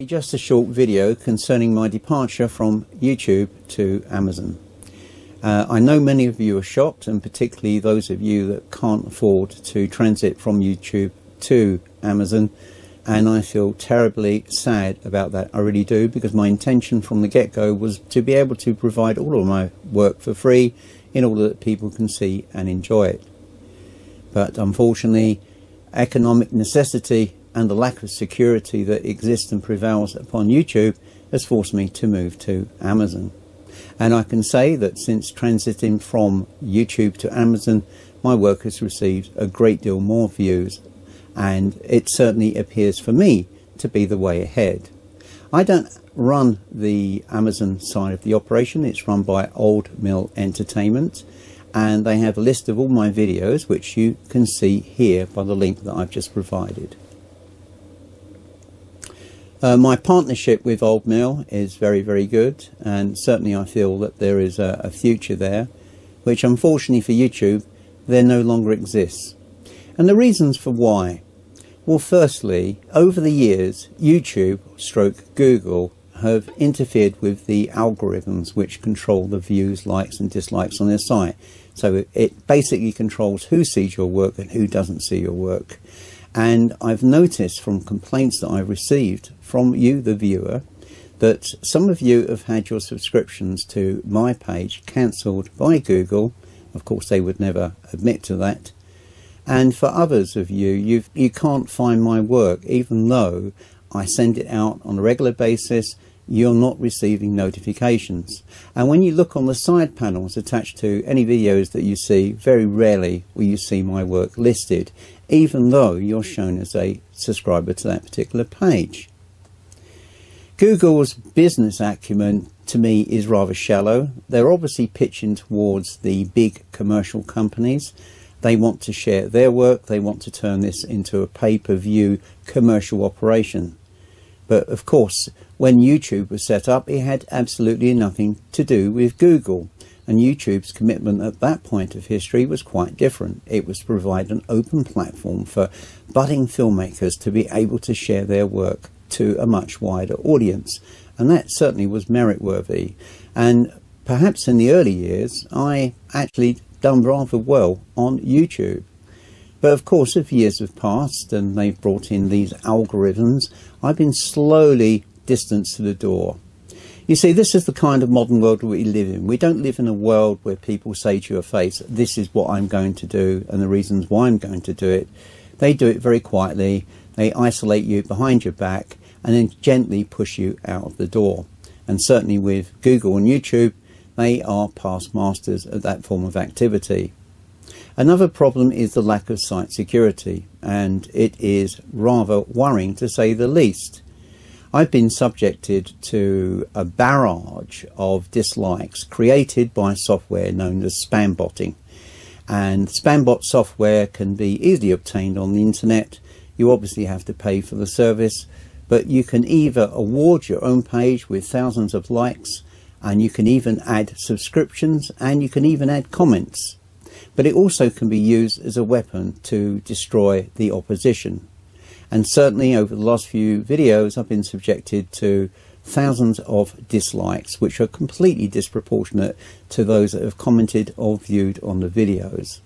Just a short video concerning my departure from YouTube to Amazon. I know many of you are shocked, and particularly those of you that can't afford to transit from YouTube to Amazon, and I feel terribly sad about that. I really do, because my intention from the get-go was to be able to provide all of my work for free in order that people can see and enjoy it. But unfortunately, economic necessity and the lack of security that exists and prevails upon YouTube has forced me to move to Amazon. And I can say that since transiting from YouTube to Amazon, my work has received a great deal more views, and it certainly appears for me to be the way ahead. I don't run the Amazon side of the operation. It's run by Old Mill Entertainment, and they have a list of all my videos, which you can see here by the link that I've just provided. My partnership with Old Mill is very, very good, and certainly I feel that there is a future there, which unfortunately for YouTube, there no longer exists. And the reasons for why? Well, firstly, over the years, YouTube/Google have interfered with the algorithms which control the views, likes and dislikes on their site. So it basically controls who sees your work and who doesn't see your work. And I've noticed from complaints that I've received from you, the viewer, that some of you have had your subscriptions to my page cancelled by Google. Of course, they would never admit to that. And for others of you, you can't find my work, even though I send it out on a regular basis. You're not receiving notifications. And when you look on the side panels attached to any videos that you see, very rarely will you see my work listed, even though you're shown as a subscriber to that particular page. Google's business acumen to me is rather shallow. They're obviously pitching towards the big commercial companies. They want to share their work. They want to turn this into a pay-per-view commercial operation. But of course, when YouTube was set up, it had absolutely nothing to do with Google. And YouTube's commitment at that point of history was quite different. It was to provide an open platform for budding filmmakers to be able to share their work to a much wider audience. And that certainly was merit-worthy. And perhaps in the early years, I actually done rather well on YouTube. But of course, as years have passed and they've brought in these algorithms, I've been slowly distanced to the door. You see, this is the kind of modern world we live in. We don't live in a world where people say to your face, this is what I'm going to do and the reasons why I'm going to do it. They do it very quietly. They isolate you behind your back and then gently push you out of the door. And certainly with Google and YouTube, they are past masters at that form of activity. Another problem is the lack of site security, and it is rather worrying to say the least. I've been subjected to a barrage of dislikes created by software known as spam botting. And spam bot software can be easily obtained on the internet. You obviously have to pay for the service, but you can either award your own page with thousands of likes, and you can even add subscriptions, and you can even add comments. But it also can be used as a weapon to destroy the opposition. And certainly over the last few videos, I've been subjected to thousands of dislikes, which are completely disproportionate to those that have commented or viewed on the videos.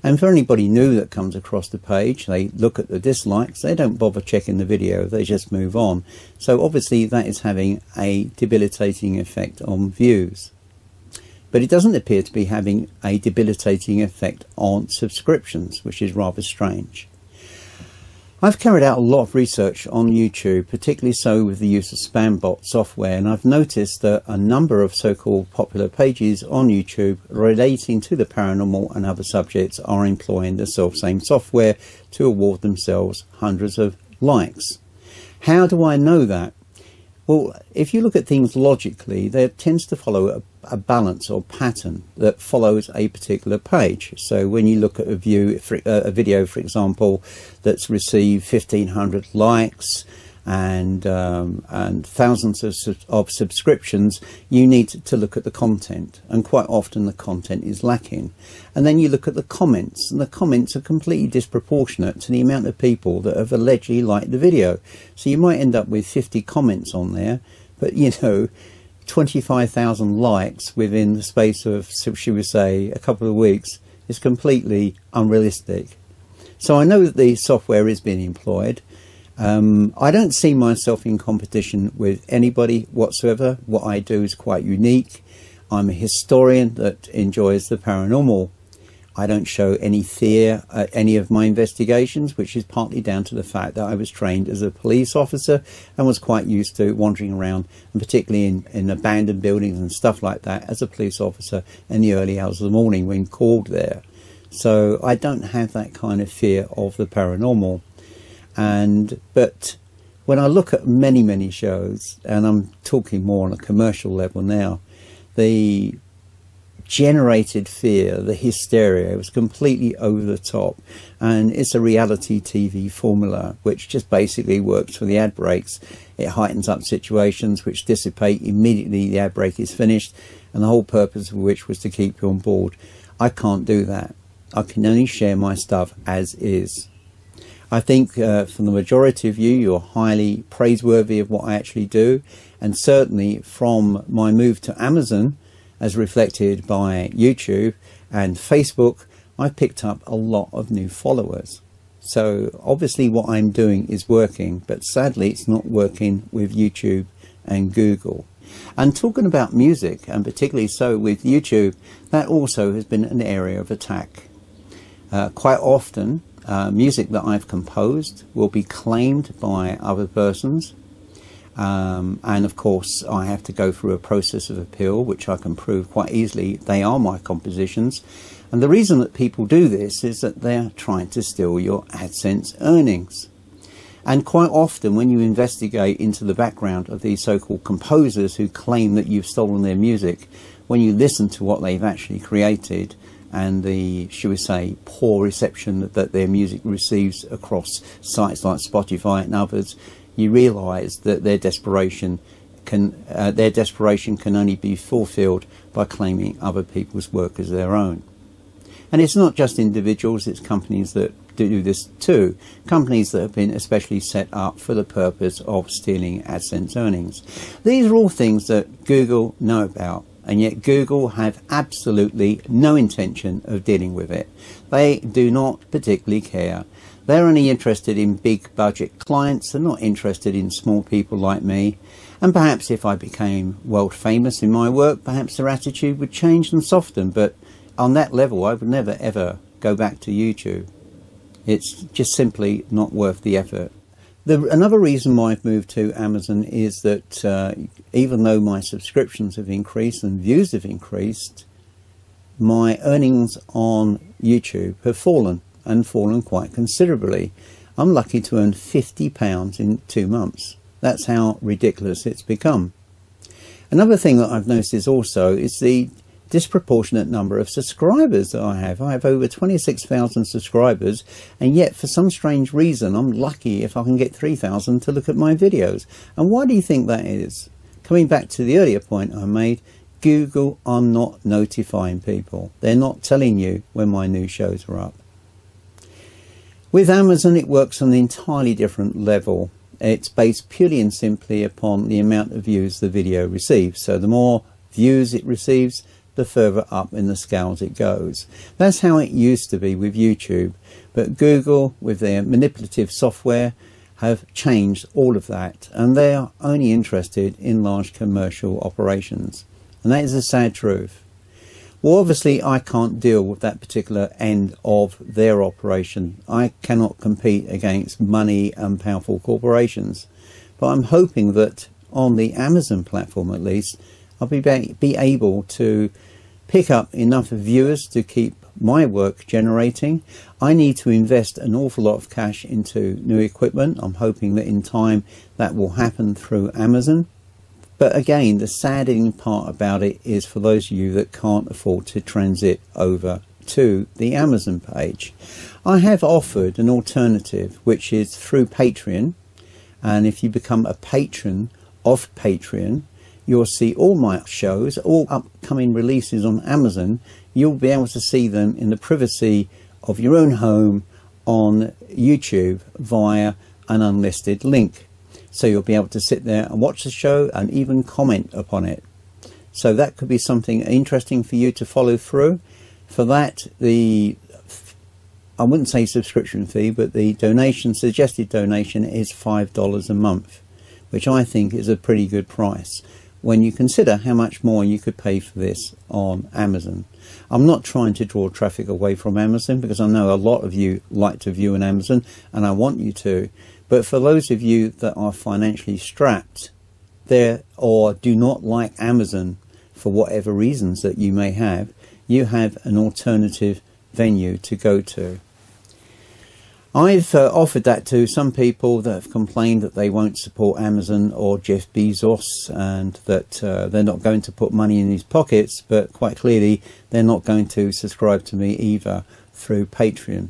And for anybody new that comes across the page, they look at the dislikes, they don't bother checking the video, they just move on. So obviously that is having a debilitating effect on views. But it doesn't appear to be having a debilitating effect on subscriptions, which is rather strange. I've carried out a lot of research on YouTube, particularly so with the use of spam bot software, and I've noticed that a number of so-called popular pages on YouTube relating to the paranormal and other subjects are employing the self-same software to award themselves hundreds of likes. How do I know that? Well, if you look at things logically, there tends to follow a balance or pattern that follows a particular page. So when you look at a video, for example, that's received 1,500 likes, and thousands of subscriptions, you need to look at the content, and quite often the content is lacking. And then you look at the comments, and the comments are completely disproportionate to the amount of people that have allegedly liked the video. So you might end up with 50 comments on there, but 25,000 likes within the space of, should we say, a couple of weeks is completely unrealistic. So I know that the software is being employed. I don't see myself in competition with anybody whatsoever. What I do is quite unique. I'm a historian that enjoys the paranormal. I don't show any fear at any of my investigations, which is partly down to the fact that I was trained as a police officer and was quite used to wandering around, and particularly in abandoned buildings and stuff like that, as a police officer in the early hours of the morning when called there. So I don't have that kind of fear of the paranormal. But when I look at many shows, and I'm talking more on a commercial level now, the generated fear, the hysteria was completely over the top, and it's a reality TV formula which just basically works for the ad breaks. It heightens up situations which dissipate immediately the ad break is finished, and the whole purpose of which was to keep you on board. I can't do that. I can only share my stuff as is. I think from the majority of you, you're highly praiseworthy of what I actually do, and certainly from my move to Amazon, as reflected by YouTube and Facebook, I've picked up a lot of new followers. So obviously what I'm doing is working, but sadly it's not working with YouTube and Google. And talking about music, and particularly so with YouTube, that also has been an area of attack. Quite often, music that I've composed will be claimed by other persons, and of course I have to go through a process of appeal, which I can prove quite easily they are my compositions. And the reason that people do this is that they're trying to steal your AdSense earnings. And quite often when you investigate into the background of these so-called composers who claim that you've stolen their music, when you listen to what they've actually created, and the, shall we say, poor reception that their music receives across sites like Spotify and others, you realise that their desperation can only be fulfilled by claiming other people's work as their own. And it's not just individuals, it's companies that do this too. Companies that have been especially set up for the purpose of stealing AdSense earnings. These are all things that Google know about, and yet Google have absolutely no intention of dealing with it. They do not particularly care. They're only interested in big budget clients. They're not interested in small people like me. And perhaps if I became world famous in my work, perhaps their attitude would change and soften. But on that level, I would never ever go back to YouTube. It's just simply not worth the effort. Another reason why I've moved to Amazon is that even though my subscriptions have increased and views have increased, my earnings on YouTube have fallen, and fallen quite considerably. I'm lucky to earn £50 in 2 months. That's how ridiculous it's become. Another thing that I've noticed also is the disproportionate number of subscribers that I have. I have over 26,000 subscribers, and yet for some strange reason I'm lucky if I can get 3,000 to look at my videos. And why do you think that is? Coming back to the earlier point I made, Google are not notifying people. They're not telling you when my new shows are up. With Amazon it works on an entirely different level. It's based purely and simply upon the amount of views the video receives. So the more views it receives, the further up in the scales it goes. That's how it used to be with YouTube, but Google, with their manipulative software, have changed all of that, and they are only interested in large commercial operations, and that is a sad truth. Well, obviously I can't deal with that particular end of their operation. I cannot compete against money and powerful corporations, but I'm hoping that on the Amazon platform at least I'll be able to pick up enough viewers to keep my work generating. I need to invest an awful lot of cash into new equipment. I'm hoping that in time that will happen through Amazon. But again, the saddening part about it is for those of you that can't afford to transit over to the Amazon page. I have offered an alternative, which is through Patreon, And if you become a patron of Patreon, you'll see all my shows, all upcoming releases on Amazon. You'll be able to see them in the privacy of your own home on YouTube via an unlisted link. So you'll be able to sit there and watch the show and even comment upon it. So that could be something interesting for you to follow through. For that, I wouldn't say subscription fee, but the suggested donation is $5 a month, which I think is a pretty good price when you consider how much more you could pay for this on Amazon. I'm not trying to draw traffic away from Amazon, because I know a lot of you like to view on Amazon, and I want you to. But for those of you that are financially strapped there, or do not like Amazon for whatever reasons that you may have, you have an alternative venue to go to. I've offered that to some people that have complained that they won't support Amazon or Jeff Bezos, and that they're not going to put money in his pockets, but quite clearly they're not going to subscribe to me either through Patreon.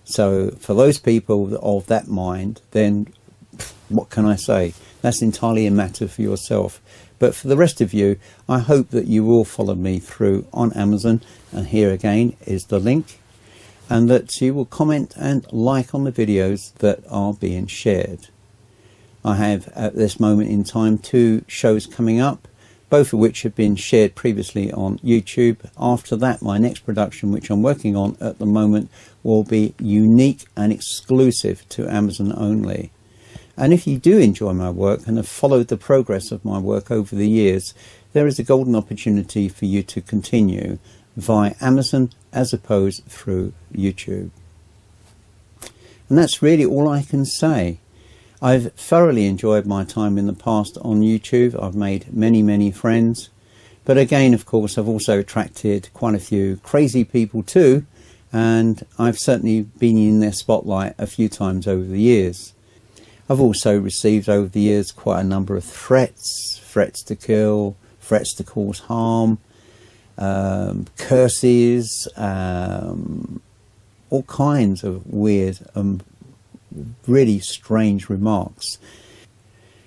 So for those people of that mind, then what can I say? That's entirely a matter for yourself. But for the rest of you, I hope that you will follow me through on Amazon, and here again is the link, and that you will comment and like on the videos that are being shared. I have at this moment in time 2 shows coming up, both of which have been shared previously on YouTube. After that, my next production, which I'm working on at the moment, will be unique and exclusive to Amazon only. And if you do enjoy my work and have followed the progress of my work over the years, there is a golden opportunity for you to continue via Amazon as opposed through YouTube. And that's really all I can say. I've thoroughly enjoyed my time in the past on YouTube. I've made many friends. But again, of course, I've also attracted quite a few crazy people too. And I've certainly been in their spotlight a few times over the years. I've also received over the years quite a number of threats to kill, threats to cause harm, curses, all kinds of weird really strange remarks.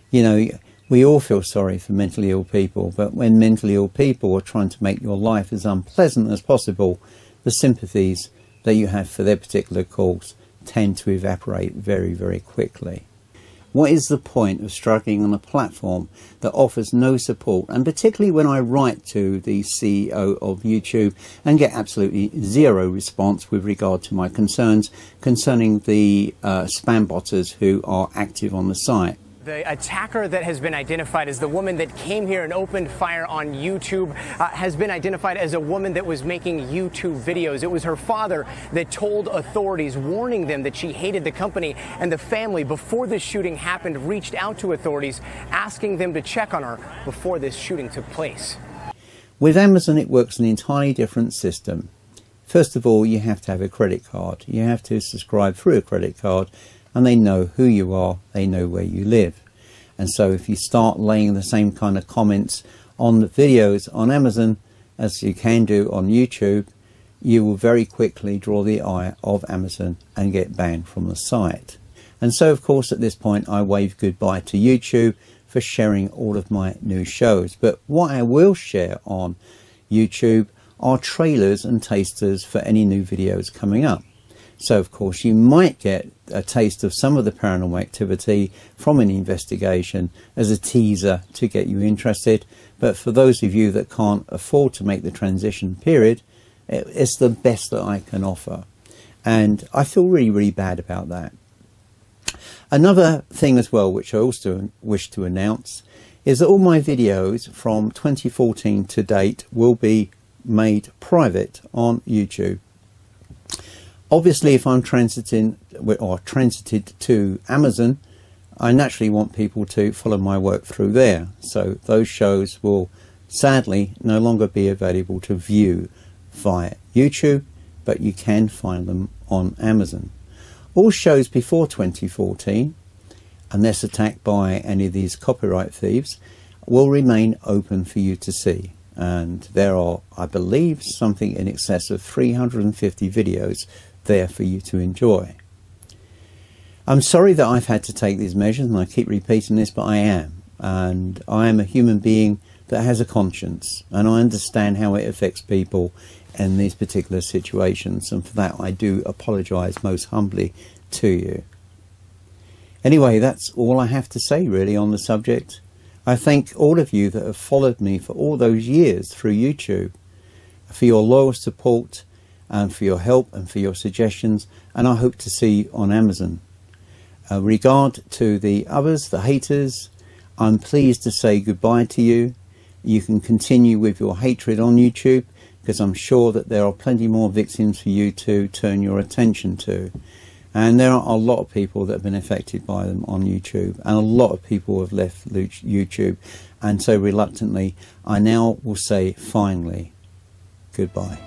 You know, we all feel sorry for mentally ill people, but when mentally ill people are trying to make your life as unpleasant as possible, the sympathies that you have for their particular cause tend to evaporate very quickly. What is the point of struggling on a platform that offers no support, and particularly when I write to the CEO of YouTube and get absolutely zero response with regard to my concerns concerning the spam botters who are active on the site? The attacker that has been identified as the woman that came here and opened fire on YouTube has been identified as a woman that was making YouTube videos. It was her father that told authorities, warning them that she hated the company, and the family, before this shooting happened, reached out to authorities asking them to check on her before this shooting took place. With Amazon, it works an entirely different system. First of all, you have to have a credit card. You have to subscribe through a credit card, and they know who you are, they know where you live. And so if you start laying the same kind of comments on the videos on Amazon as you can do on YouTube, you will very quickly draw the eye of Amazon and get banned from the site. And so, of course, at this point, I wave goodbye to YouTube for sharing all of my new shows. But what I will share on YouTube are trailers and tasters for any new videos coming up. So, of course, you might get a taste of some of the paranormal activity from an investigation as a teaser to get you interested. But for those of you that can't afford to make the transition period, it's the best that I can offer. And I feel really bad about that. Another thing as well, which I also wish to announce, is that all my videos from 2014 to date will be made private on YouTube. Obviously, if I'm transited to Amazon, I naturally want people to follow my work through there. So those shows will sadly no longer be available to view via YouTube, but you can find them on Amazon. All shows before 2014, unless attacked by any of these copyright thieves, will remain open for you to see. And there are, I believe, something in excess of 350 videos there for you to enjoy. I'm sorry that I've had to take these measures, and I keep repeating this, but I am. And I am a human being that has a conscience, and I understand how it affects people in these particular situations, and for that I do apologise most humbly to you. Anyway, that's all I have to say really on the subject. I thank all of you that have followed me for all those years through YouTube, for your loyal support and for your help and for your suggestions, and I hope to see you on Amazon. Regard to the others, the haters, I'm pleased to say goodbye to you. You can continue with your hatred on YouTube, because I'm sure that there are plenty more victims for you to turn your attention to. And there are a lot of people that have been affected by them on YouTube, and a lot of people have left YouTube, and so reluctantly I now will say finally goodbye.